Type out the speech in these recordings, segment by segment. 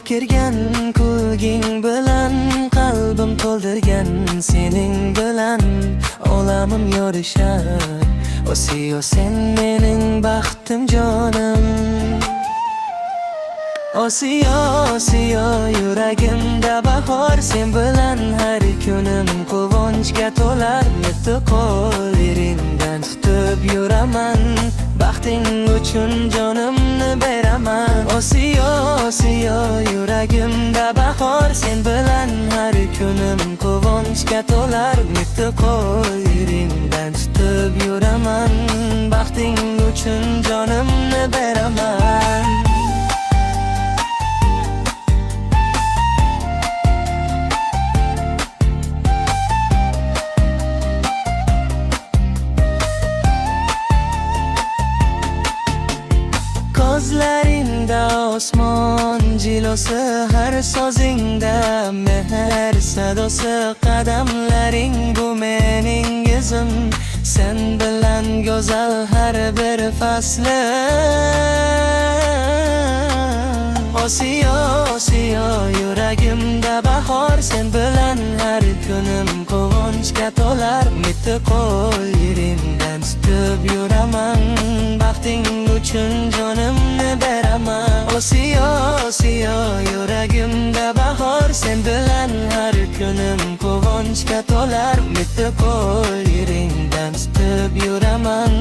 kirgan kulging bilan qalbim to'ldirgan sening bilan olamim yorishar. Osiyo sen mening baxtim jonim. Osiyo, Osiyo yuragimda bahor sen bilan har kunim quvonchga to'lar. Mitti qo'llaringdan tutib yuraman, baxting uchun jonimni beraman. Osiyo, Osiyo yuragimda bahor sen bilan har kunim quvonchga to'lar. Mitti qo'llaringdan tutib yuraman, baxting uchun jonimni beraman. Ko'zlaringda osmon jilosi, har sozingda mehr sadosi. Qadamlaring bu mening izim, sen bilan go'zal har bir faslim. Osiyo, Osiyo yuragimda bahor sen bilan har kunim quvonchga to'lar. Mitti qo'llaringdan tutib yuraman, baxting uchun jonimni beraman. Osiyo, Osiyo yuragimda bahor sen bilan har kunim quvonchga to'lar. Mitti qo'llaringdan tutib yuraman,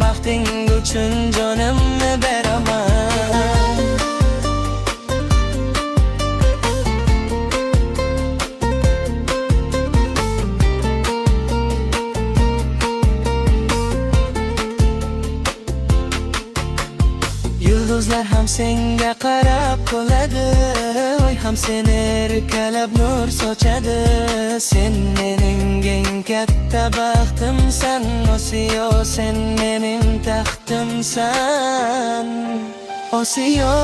baxting uchun jonimni beraman. Yulduzlar ham senga qarab qoladi, oy ham seni erkalab nur sochadi. Sen mening eng katta baxtimsan, Osiyo sen mening taxtimsan. Osiyo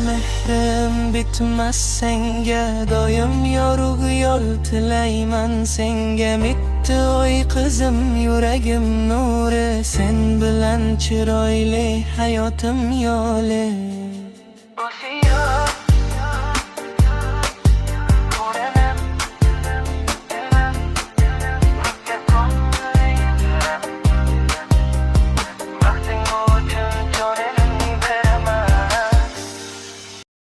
mehrim bitmas senga, doim yorug' yo'l tilayman senga. Mitti oy qizim yuragim nuri, sen bilan chiroyli hayotim yo'li.